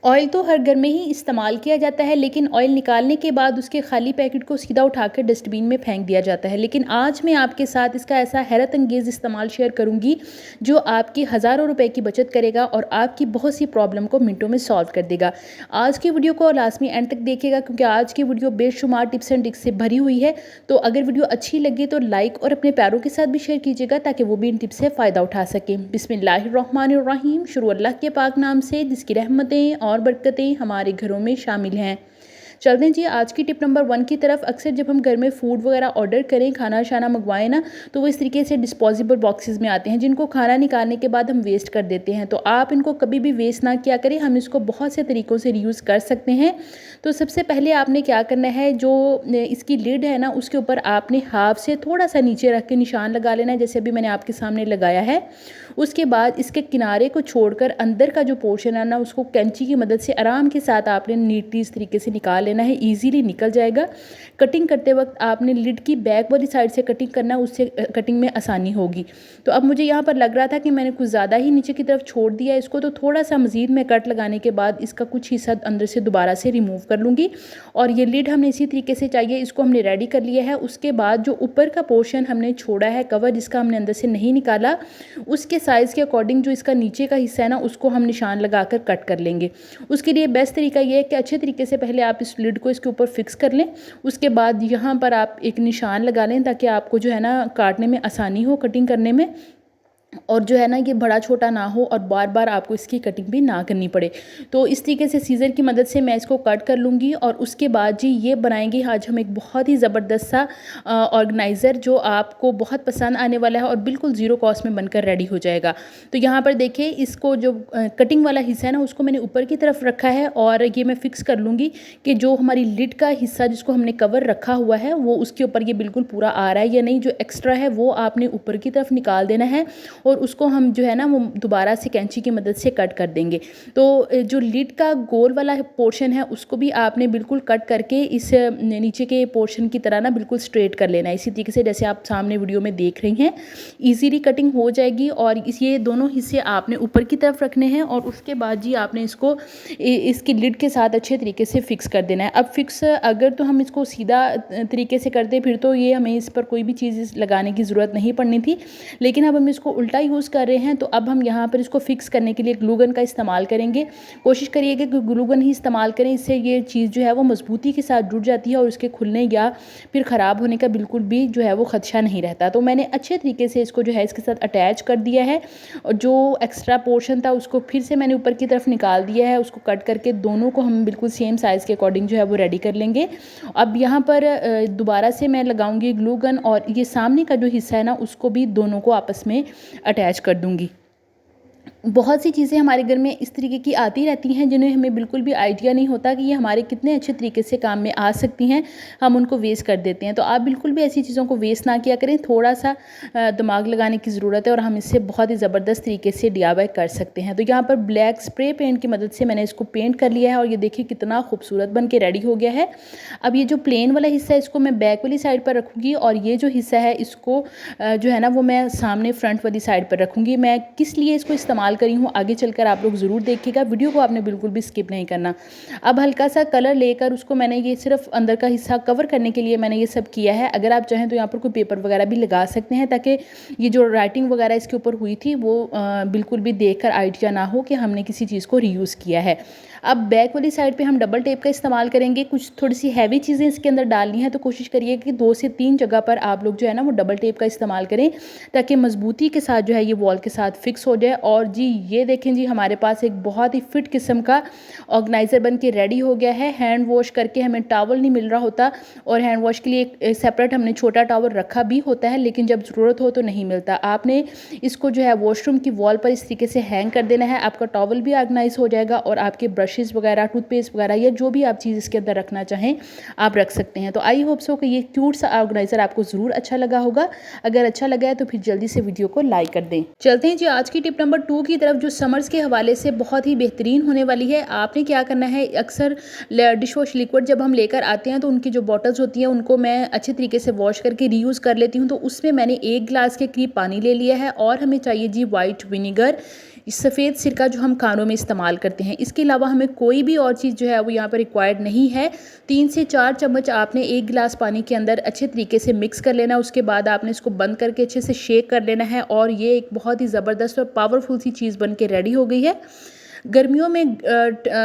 Oil तो हर घर में ही इस्तेमाल किया जाता है, लेकिन ऑयल निकालने के बाद उसके खाली पैकेट को सीधा उठाकर डस्टबिन में फेंक दिया जाता है। लेकिन आज मैं आपके साथ इसका ऐसा हैरत अंगेज़ इस्तेमाल शेयर करूंगी जो आपकी हज़ारों रुपए की बचत करेगा और आपकी बहुत सी प्रॉब्लम को मिनटों में सॉल्व कर देगा। आज की वीडियो को लाजमी एंड तक देखिएगा, क्योंकि आज की वीडियो बेशुमार टिप्स एंड ट्रिक्स से भरी हुई है। तो अगर वीडियो अच्छी लगे तो लाइक और अपने प्यारों के साथ भी शेयर कीजिएगा, ताकि वो भी इन टिप्स से फ़ायदा उठा सकें। बिस्मिल्लाहिर्रहमानिर्रहीम। शुरू अल्लाह के पाक नाम से, जिसकी रहमतें और बरकतें हमारे घरों में शामिल हैं। चलते हैं जी आज की टिप नंबर 1 की तरफ। अक्सर जब हम घर में फ़ूड वगैरह ऑर्डर करें, खाना शाना मंगवाएं ना, तो वो इस तरीके से डिस्पोजेबल बॉक्सेस में आते हैं, जिनको खाना निकालने के बाद हम वेस्ट कर देते हैं। तो आप इनको कभी भी वेस्ट ना किया करें, हम इसको बहुत से तरीक़ों से रीयूज़ कर सकते हैं। तो सबसे पहले आपने क्या करना है, जो इसकी लिड है ना, उसके ऊपर आपने हाफ से थोड़ा सा नीचे रख के निशान लगा लेना है, जैसे अभी मैंने आपके सामने लगाया है। उसके बाद इसके किनारे को छोड़कर अंदर का जो पोर्शन है ना, उसको कैंची की मदद से आराम के साथ आपने नीटली इस तरीके से निकाल लेना है। ईजीली निकल जाएगा। कटिंग करते वक्त आपने लिड की बैक वाली साइड से कटिंग करना, उससे कटिंग में आसानी होगी। तो अब मुझे यहाँ पर लग रहा था कि मैंने कुछ ज़्यादा ही नीचे की तरफ छोड़ दिया इसको, तो थोड़ा सा मज़ीद मैं कट लगाने के बाद इसका कुछ हिस्सा अंदर से दोबारा से रिमूव कर लूँगी। और ये लिड हमने इसी तरीके से चाहिए, इसको हमने रेडी कर लिया है। उसके बाद जो ऊपर का पोर्शन हमने छोड़ा है, कवर जिसका हमने अंदर से नहीं निकाला, उसके साइज़ के अकॉर्डिंग जो इसका नीचे का हिस्सा है ना, उसको हम निशान लगाकर कट कर लेंगे। उसके लिए बेस्ट तरीका ये है कि अच्छे तरीके से पहले आप इस लिड को इसके ऊपर फिक्स कर लें। उसके बाद यहाँ पर आप एक निशान लगा लें, ताकि आपको जो है ना काटने में आसानी हो, कटिंग करने में, और जो है ना ये बड़ा छोटा ना हो और बार बार आपको इसकी कटिंग भी ना करनी पड़े। तो इस तरीके से सीज़र की मदद से मैं इसको कट कर लूँगी। और उसके बाद जी ये बनाएंगे आज हम एक बहुत ही ज़बरदस्त सा ऑर्गेनाइज़र, जो आपको बहुत पसंद आने वाला है और बिल्कुल ज़ीरो कॉस्ट में बनकर रेडी हो जाएगा। तो यहाँ पर देखिए, इसको जो कटिंग वाला हिस्सा है ना, उसको मैंने ऊपर की तरफ रखा है, और ये मैं फिक्स कर लूँगी कि जो हमारी लिड का हिस्सा जिसको हमने कवर रखा हुआ है, वो उसके ऊपर ये बिल्कुल पूरा आ रहा है या नहीं। जो एक्स्ट्रा है वो आपने ऊपर की तरफ निकाल देना है, और उसको हम जो है ना वो दोबारा से कैंची की मदद से कट कर देंगे। तो जो लिड का गोल वाला पोर्शन है, उसको भी आपने बिल्कुल कट करके इस नीचे के पोर्शन की तरह ना बिल्कुल स्ट्रेट कर लेना है, इसी तरीके से जैसे आप सामने वीडियो में देख रही हैं। ईजीली कटिंग हो जाएगी। और ये दोनों हिस्से आपने ऊपर की तरफ रखने हैं, और उसके बाद जी आपने इसको इसकी लिड के साथ अच्छे तरीके से फिक्स कर देना है। अब फिक्स अगर तो हम इसको सीधा तरीके से करते फिर तो ये हमें इस पर कोई भी चीज़ लगाने की ज़रूरत नहीं पड़नी थी, लेकिन अब हम इसको उल्टा यूज़ कर रहे हैं। तो अब हम यहाँ पर इसको फिक्स करने के लिए ग्लू गन का इस्तेमाल करेंगे। कोशिश करिएगा कि ग्लू गन ही इस्तेमाल करें, इससे ये चीज़ जो है वो मजबूती के साथ जुड़ जाती है और उसके खुलने या फिर ख़राब होने का बिल्कुल भी जो है वो खदशा नहीं रहता। तो मैंने अच्छे तरीके से इसको जो है इसके साथ अटैच कर दिया है, और जो एक्स्ट्रा पोर्शन था उसको फिर से मैंने ऊपर की तरफ निकाल दिया है। उसको कट करके दोनों को हम बिल्कुल सेम साइज़ के अकॉर्डिंग जो है वो रेडी कर लेंगे। अब यहाँ पर दोबारा से मैं लगाऊंगी ग्लू गन, और ये सामने का जो हिस्सा है ना, उसको भी दोनों को आपस में अटैच कर दूंगी। बहुत सी चीज़ें हमारे घर में इस तरीके की आती रहती हैं, जिन्हें हमें बिल्कुल भी आइडिया नहीं होता कि ये हमारे कितने अच्छे तरीके से काम में आ सकती हैं। हम उनको वेस्ट कर देते हैं। तो आप बिल्कुल भी ऐसी चीज़ों को वेस्ट ना किया करें। थोड़ा सा दिमाग लगाने की ज़रूरत है, और हम इससे बहुत ही ज़बरदस्त तरीके से DIY कर सकते हैं। तो यहाँ पर ब्लैक स्प्रे पेंट की मदद से मैंने इसको पेंट कर लिया है, और ये देखिए कितना खूबसूरत बन के रेडी हो गया है। अब ये जो प्लेन वाला हिस्सा है, इसको मैं बैक वाली साइड पर रखूँगी, और ये जो हिस्सा है इसको जो है ना वो मैं सामने फ्रंट वाली साइड पर रखूँगी। मैं किस लिए इसको इस्तेमाल करी हूँ आगे चलकर आप लोग ज़रूर देखिएगा, वीडियो को आपने बिल्कुल भी स्किप नहीं करना। अब हल्का सा कलर लेकर उसको मैंने ये सिर्फ अंदर का हिस्सा कवर करने के लिए मैंने ये सब किया है। अगर आप चाहें तो यहाँ पर कोई पेपर वगैरह भी लगा सकते हैं, ताकि ये जो राइटिंग वगैरह इसके ऊपर हुई थी वो बिल्कुल भी देखकर आइडिया ना हो कि हमने किसी चीज़ को रीयूज़ किया है। अब बैक वाली साइड पे हम डबल टेप का इस्तेमाल करेंगे। कुछ थोड़ी सी हैवी चीज़ें इसके अंदर डालनी है, तो कोशिश करिए कि 2 से 3 जगह पर आप लोग जो है ना वो डबल टेप का इस्तेमाल करें, ताकि मजबूती के साथ जो है ये वॉल के साथ फिक्स हो जाए। और जी ये देखें जी, हमारे पास एक बहुत ही फिट किस्म का ऑर्गेनाइज़र बन के रेडी हो गया है। हैंड वॉश करके हमें टॉवल नहीं मिल रहा होता, और हैंड वॉश के लिए एक सेपरेट हमने छोटा टॉवल रखा भी होता है, लेकिन जब ज़रूरत हो तो नहीं मिलता। आपने इसको जो है वॉशरूम की वॉल पर इस तरीके से हैंग कर देना है। आपका टॉवल भी ऑर्गेनाइज हो जाएगा, और आपके ब्रशेज़ वगैरह, टूथपेस्ट वगैरह, या जो भी आप चीज़ इसके अंदर रखना चाहें आप रख सकते हैं। तो आई होप सो कि ये क्यूट सा ऑर्गेनाइज़र आपको ज़रूर अच्छा लगा होगा। अगर अच्छा लगा है तो फिर जल्दी से वीडियो को लाइक कर दें। चलते हैं जी आज की टिप नंबर 2 की तरफ, जो समर्स के हवाले से बहुत ही बेहतरीन होने वाली है। आपने क्या करना है, अक्सर डिश वॉश लिक्विड जब हम लेकर आते हैं तो उनकी जो बॉटल्स होती हैं उनको मैं अच्छे तरीके से वॉश करके रीयूज़ कर लेती हूँ। तो उसमें मैंने 1 गिलास के करीब पानी ले लिया है, और हमें चाहिए जी वाइट विनीगर। सफ़ेद सिरका जो हम खानों में इस्तेमाल करते हैं। इसके अलावा हमें कोई भी और चीज़ जो है वो यहाँ पर रिक्वायर्ड नहीं है। 3 से 4 चम्मच आपने 1 गिलास पानी के अंदर अच्छे तरीके से मिक्स कर लेना है। उसके बाद आपने इसको बंद करके अच्छे से शेक कर लेना है और ये एक बहुत ही ज़बरदस्त और पावरफुल सी चीज़ बन के रेडी हो गई है। गर्मियों में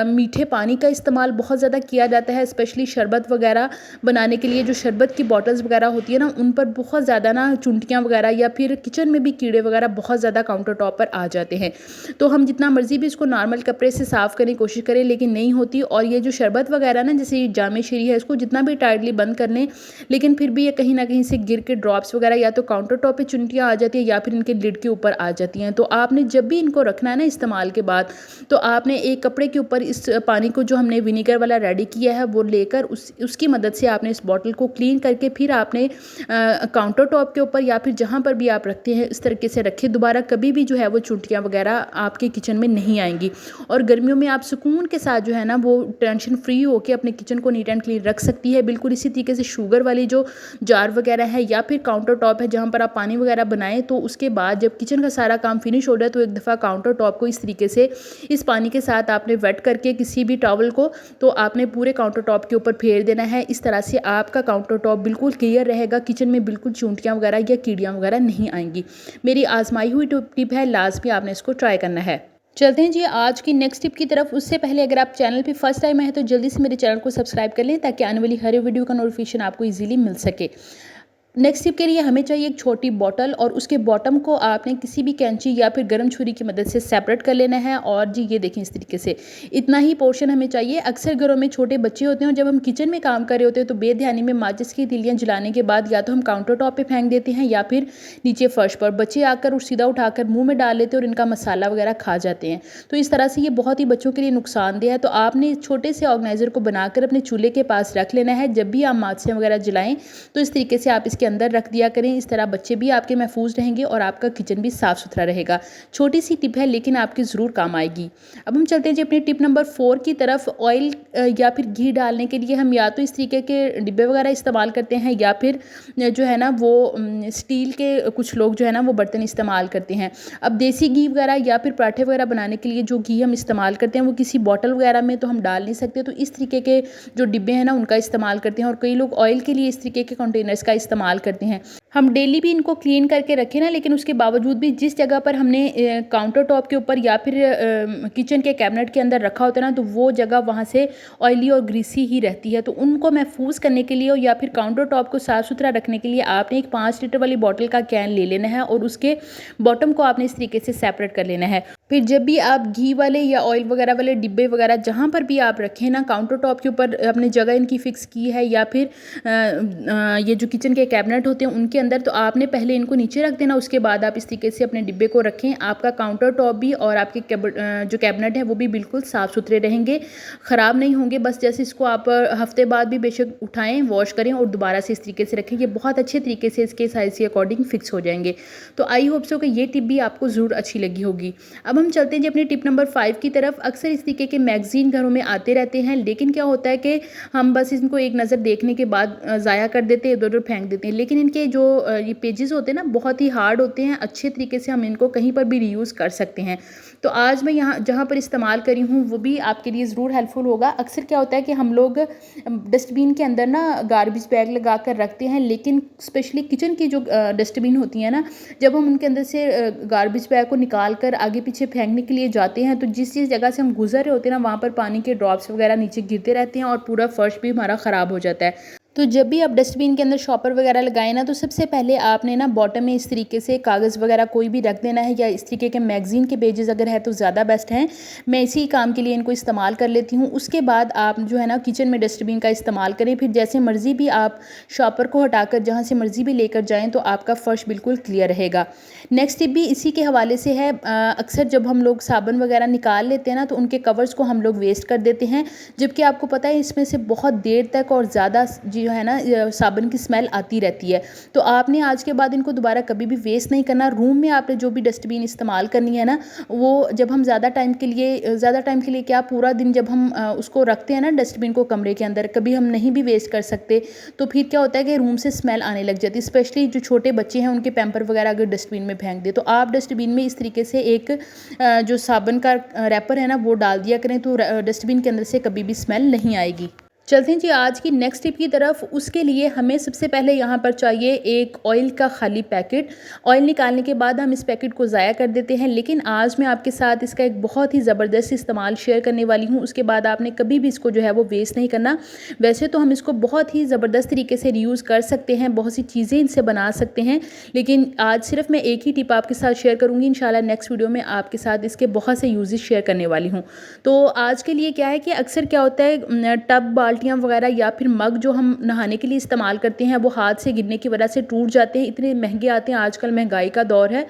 मीठे पानी का इस्तेमाल बहुत ज़्यादा किया जाता है, स्पेशली शरबत वगैरह बनाने के लिए। जो शरबत की बॉटल्स वगैरह होती है ना, उन पर बहुत ज़्यादा ना चुंटियाँ वगैरह या फिर किचन में भी कीड़े वगैरह बहुत ज़्यादा काउंटर टॉप पर आ जाते हैं। तो हम जितना मर्ज़ी भी इसको नॉर्मल कपड़े से साफ़ करने की कोशिश करें, लेकिन नहीं होती। और ये जो शरबत वगैरह ना, जैसे ये जामे शीरी है, इसको जितना भी टाइटली बंद कर लें, लेकिन फिर भी ये कहीं ना कहीं से गिर के ड्रॉप्स वगैरह या तो काउंटर टॉप पे चुंटियाँ आ जाती है या फिर इनके लिड के ऊपर आ जाती हैं। तो आपने जब भी इनको रखना है ना इस्तेमाल के बाद, तो आपने एक कपड़े के ऊपर इस पानी को जो हमने विनेगर वाला रेडी किया है वो लेकर उसकी मदद से आपने इस बॉटल को क्लीन करके फिर आपने काउंटर टॉप के ऊपर या फिर जहाँ पर भी आप रखते हैं इस तरीके से रखें। दोबारा कभी भी जो है वो चुंटियाँ वगैरह आपके किचन में नहीं आएंगी। और गर्मियों में आप सुकून के साथ जो है ना वो टेंशन फ्री होकर अपने किचन को नीट एंड क्लीन रख सकती है। बिल्कुल इसी तरीके से शुगर वाली जो जार वगैरह है या फिर काउंटर टॉप है जहाँ पर आप पानी वगैरह बनाएं, तो उसके बाद जब किचन का सारा काम फिनिश हो जाए तो एक दफ़ा काउंटर टॉप को इस तरीके से इस पानी के साथ आपने वेट करके किसी भी टॉवल को तो आपने पूरे काउंटर टॉप के ऊपर फेर देना है। इस तरह से आपका काउंटर टॉप बिल्कुल क्लियर रहेगा, किचन में बिल्कुल चूंटियाँ वगैरह या कीड़ियाँ वगैरह नहीं आएंगी। मेरी आजमाई हुई टिप है, लाजमी आपने इसको ट्राई करना है। चलते हैं जी आज की नेक्स्ट टिप की तरफ। उससे पहले अगर आप चैनल पे फर्स्ट टाइम आए हैं तो जल्दी से मेरे चैनल को सब्सक्राइब कर लें ताकि आने वाली हर वीडियो का नोटिफिकेशन आपको इजीली मिल सके। नेक्स्ट टिप के लिए हमें चाहिए एक छोटी बॉटल और उसके बॉटम को आपने किसी भी कैंची या फिर गर्म छुरी की मदद से सेपरेट कर लेना है। और जी ये देखें इस तरीके से इतना ही पोर्शन हमें चाहिए। अक्सर घरों में छोटे बच्चे होते हैं और जब हम किचन में काम कर रहे होते हैं तो बेध्यानी में माचिस की तिलियाँ जलाने के बाद या तो हम काउंटर टॉप पे फेंक देते हैं या फिर नीचे फर्श पर। बच्चे आकर और सीधा उठाकर मुँह में डाल लेते हैं और इनका मसाला वगैरह खा जाते हैं। तो इस तरह से ये बहुत ही बच्चों के लिए नुकसानदेह है। तो आपने छोटे से ऑर्गेनाइजर को बनाकर अपने चूल्हे के पास रख लेना है। जब भी आप माचिसें वगैरह जलाएं तो इस तरीके से आप इसके अंदर रख दिया करें। इस तरह बच्चे भी आपके महफूज रहेंगे और आपका किचन भी साफ सुथरा रहेगा। छोटी सी टिप है लेकिन आपकी ज़रूर काम आएगी। अब हम चलते हैं जी अपनी टिप नंबर 4 की तरफ। ऑयल या फिर घी डालने के लिए हम या तो इस तरीके के डिब्बे वगैरह इस्तेमाल करते हैं या फिर जो है ना वो स्टील के कुछ लोग जो है ना वो बर्तन इस्तेमाल करते हैं। अब देसी घी वगैरह या फिर पराठे वगैरह बनाने के लिए जो घी हम इस्तेमाल करते हैं वो किसी बॉटल वगैरह में तो हम डाल नहीं सकते, तो इस तरीके के जो डिब्बे हैं ना उनका इस्तेमाल करते हैं। और कई लोग ऑयल के लिए इस तरीके के कंटेनर्स का इस्तेमाल करते हैं। हम डेली भी इनको क्लीन करके रखें ना, लेकिन उसके बावजूद भी जिस जगह पर हमने काउंटर टॉप के ऊपर या फिर किचन के कैबिनेट के अंदर रखा होता है ना, तो वो जगह वहाँ से ऑयली और ग्रीसी ही रहती है। तो उनको महफूज करने के लिए या फिर काउंटर टॉप को साफ़ सुथरा रखने के लिए आपने एक 5 लीटर वाली बॉटल का कैन ले लेना है और उसके बॉटम को आपने इस तरीके से सेपरेट कर लेना है। फिर जब भी आप घी वाले या ऑयल वगैरह वाले डिब्बे वगैरह जहाँ पर भी आप रखें ना, काउंटर टॉप के ऊपर अपने जगह इनकी फ़िक्स की है या फिर ये जो किचन के कैबिनेट होते हैं उनके अंदर, तो आपने पहले इनको नीचे रख देना। उसके बाद आप इस तरीके से अपने डिब्बे को रखें। आपका काउंटर टॉप भी और आपके जो कैबिनेट है वो भी बिल्कुल साफ़ सुथरे रहेंगे, ख़राब नहीं होंगे। बस जैसे इसको आप हफ्ते बाद भी बेशक उठाएँ, वॉश करें और दोबारा से इस तरीके से रखें। ये बहुत अच्छे तरीके से इसके साइज़ के अकॉर्डिंग फ़िक्स हो जाएंगे। तो आई होप सो कि ये टिप भी आपको ज़रूर अच्छी लगी होगी। अब हम चलते हैं जी अपनी टिप नंबर 5 की तरफ। अक्सर इस तरीके के मैगज़ीन घरों में आते रहते हैं, लेकिन क्या होता है कि हम बस इनको एक नज़र देखने के बाद ज़ाया कर देते हैं, इधर उधर फेंक देते हैं। लेकिन इनके जो ये पेजेस होते हैं ना बहुत ही हार्ड होते हैं, अच्छे तरीके से हम इनको कहीं पर भी रीयूज़ कर सकते हैं। तो आज मैं यहाँ जहाँ पर इस्तेमाल करी हूँ वो भी आपके लिए ज़रूर हेल्पफुल होगा। अक्सर क्या होता है कि हम लोग डस्टबिन के अंदर ना गार्बेज बैग लगा कर रखते हैं, लेकिन स्पेशली किचन की जो डस्टबिन होती है ना, जब हम उनके अंदर से गार्बेज बैग को निकाल कर आगे पीछे फेंकने के लिए जाते हैं तो जिस जगह से हम गुजर रहे होते हैं ना वहाँ पर पानी के ड्रॉप्स वगैरह नीचे गिरते रहते हैं और पूरा फर्श भी हमारा ख़राब हो जाता है। तो जब भी आप डस्टबिन के अंदर शॉपर वगैरह लगाएं ना, तो सबसे पहले आपने ना बॉटम में इस तरीके से कागज़ वगैरह कोई भी रख देना है, या इस तरीके के मैगज़ीन के पेजेस अगर है तो ज़्यादा बेस्ट हैं। मैं इसी काम के लिए इनको इस्तेमाल कर लेती हूँ। उसके बाद आप जो है ना किचन में डस्टबिन का इस्तेमाल करें। फिर जैसे मर्ज़ी भी आप शॉपर को हटाकर जहाँ से मर्ज़ी भी लेकर जाएँ तो आपका फ़र्श बिल्कुल क्लियर रहेगा। नेक्स्ट टिप भी इसी के हवाले से है। अक्सर जब हम लोग साबुन वगैरह निकाल लेते हैं ना तो उनके कवर्स को हम लोग वेस्ट कर देते हैं, जबकि आपको पता है इसमें से बहुत देर तक और ज़्यादा जो है ना साबुन की स्मेल आती रहती है। तो आपने आज के बाद इनको दोबारा कभी भी वेस्ट नहीं करना। रूम में आपने जो भी डस्टबिन इस्तेमाल करनी है ना, वो जब हम ज़्यादा टाइम के लिए क्या, पूरा दिन जब हम उसको रखते हैं ना डस्टबिन को कमरे के अंदर, कभी हम नहीं भी वेस्ट कर सकते, तो फिर क्या होता है कि रूम से स्मेल आने लग जाती है। स्पेशली जो छोटे बच्चे हैं उनके पैम्पर वगैरह अगर डस्टबिन में फेंक दे, तो आप डस्टबिन में इस तरीके से एक जो साबुन का रैपर है ना वो डाल दिया करें, तो डस्टबिन के अंदर से कभी भी स्मेल नहीं आएगी। चलते हैं जी आज की नेक्स्ट टिप की तरफ। उसके लिए हमें सबसे पहले यहाँ पर चाहिए एक ऑयल का खाली पैकेट। ऑयल निकालने के बाद हम इस पैकेट को ज़ाया कर देते हैं, लेकिन आज मैं आपके साथ इसका एक बहुत ही ज़बरदस्त इस्तेमाल शेयर करने वाली हूँ। उसके बाद आपने कभी भी इसको जो है वो वेस्ट नहीं करना। वैसे तो हम इसको बहुत ही ज़बरदस्त तरीके से रीयूज़ कर सकते हैं, बहुत सी चीज़ें इनसे बना सकते हैं, लेकिन आज सिर्फ मैं एक ही टिप आपके साथ शेयर करूँगी। इंशाल्लाह नेक्स्ट वीडियो में आपके साथ इसके बहुत से यूजेस शेयर करने वाली हूँ। तो आज के लिए क्या है कि अक्सर क्या होता है, टब बाल्टियाँ वगैरह या फिर मग जो हम नहाने के लिए इस्तेमाल करते हैं वो हाथ से गिरने की वजह से टूट जाते हैं। इतने महंगे आते हैं, आजकल महंगाई का दौर है,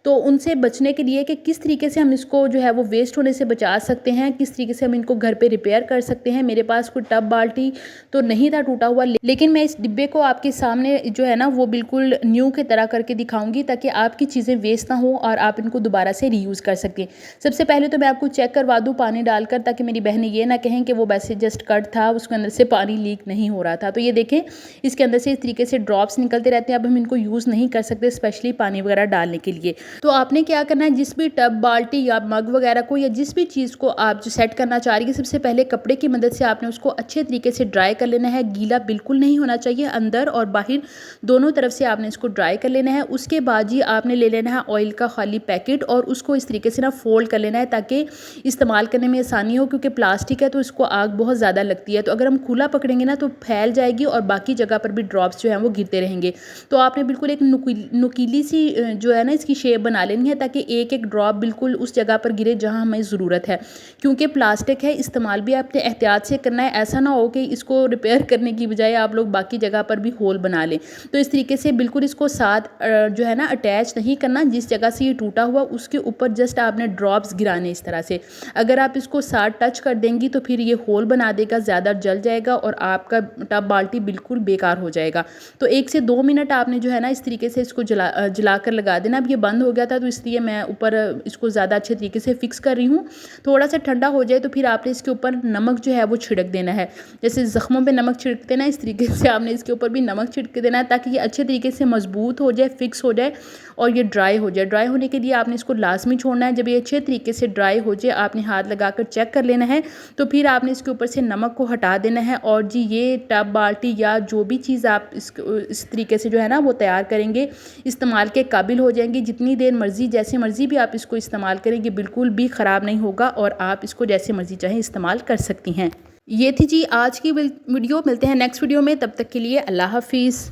तो उनसे बचने के लिए कि किस तरीके से हम इसको जो है वो वेस्ट होने से बचा सकते हैं, किस तरीके से हम इनको घर पे रिपेयर कर सकते हैं। मेरे पास कोई टब बाल्टी तो नहीं था टूटा हुआ, लेकिन मैं इस डिब्बे को आपके सामने जो है ना वो बिल्कुल न्यू की तरह करके दिखाऊंगी, ताकि आपकी चीज़ें वेस्ट ना हो और आप इनको दोबारा से रीयूज़ कर सकें। सबसे पहले तो मैं आपको चेक करवा दूँ पानी डालकर, ताकि मेरी बहनें ये ना कहें कि वो वैसे जस्ट कट था, उसके अंदर से पानी लीक नहीं हो रहा था। तो ये देखें, इसके अंदर से इस तरीके से ड्रॉप्स निकलते रहते हैं। अब हम इनको यूज़ नहीं कर सकते, स्पेशली पानी वगैरह डालने के लिए। तो आपने क्या करना है, जिस भी टब बाल्टी या मग वगैरह को या जिस भी चीज़ को आप जो सेट करना चाह रही है, सबसे पहले कपड़े की मदद से आपने उसको अच्छे तरीके से ड्राई कर लेना है। गीला बिल्कुल नहीं होना चाहिए, अंदर और बाहर दोनों तरफ से आपने इसको ड्राई कर लेना है। उसके बाद ही आपने ले लेना है ऑयल का खाली पैकेट और उसको इस तरीके से ना फोल्ड कर लेना है, ताकि इस्तेमाल करने में आसानी हो, क्योंकि प्लास्टिक है तो इसको आग बहुत ज़्यादा लगती है। तो अगर हम खुला पकड़ेंगे ना तो फैल जाएगी और बाकी जगह पर भी ड्रॉप्स जो हैं वो गिरते रहेंगे। तो आपने बिल्कुल एक नुकीली सी जो है ना इसकी शेप बना लेनी है, ताकि एक एक ड्रॉप बिल्कुल उस जगह पर गिरे जहां हमें ज़रूरत है। क्योंकि प्लास्टिक है, इस्तेमाल भी आपने एहतियात से करना है। ऐसा ना हो कि इसको रिपेयर करने की बजाय आप लोग बाकी जगह पर भी होल बना लें। तो इस तरीके से बिल्कुल इसको साथ जो है ना अटैच नहीं करना। जिस जगह से ये टूटा हुआ उसके ऊपर जस्ट आपने ड्रॉप्स गिराने इस तरह से। अगर आप इसको साथ टच कर देंगी तो फिर ये होल बना देगा, ज़्यादा जल जाएगा और आपका टब बाल्टी बिल्कुल बेकार हो जाएगा। तो 1 से 2 मिनट आपने जो है ना इस तरीके से इसको जला कर लगा देना। अब ये बंद हो गया था, तो इसलिए मैं ऊपर इसको ज़्यादा अच्छे तरीके से फिक्स कर रही हूँ। थोड़ा सा ठंडा हो जाए तो फिर आपने इसके ऊपर नमक जो है वो छिड़क देना है। जैसे ज़ख्मों पे नमक छिड़कते ना, इस तरीके से आपने इसके ऊपर भी नमक छिड़क देना है, ताकि ये अच्छे तरीके से मजबूत हो जाए, फिक्स हो जाए और ये ड्राई हो जाए। ड्राई होने के लिए आपने इसको लाजमी छोड़ना है। जब ये अच्छे तरीके से ड्राई हो जाए, आपने हाथ लगाकर चेक कर लेना है, तो फिर आपने इसके ऊपर से नमक को हटा देना है। और जी ये टब बाल्टी या जो भी चीज़ आप इस तरीके से जो है ना वो तैयार करेंगे, इस्तेमाल के काबिल हो जाएंगे। जितनी देर मर्जी, जैसे मर्जी भी आप इसको इस्तेमाल करेंगे, बिल्कुल भी ख़राब नहीं होगा और आप इसको जैसे मर्जी चाहें इस्तेमाल कर सकती हैं। ये थी जी आज की वीडियो। मिलते हैं नेक्स्ट वीडियो में, तब तक के लिए अल्लाह हाफिज़।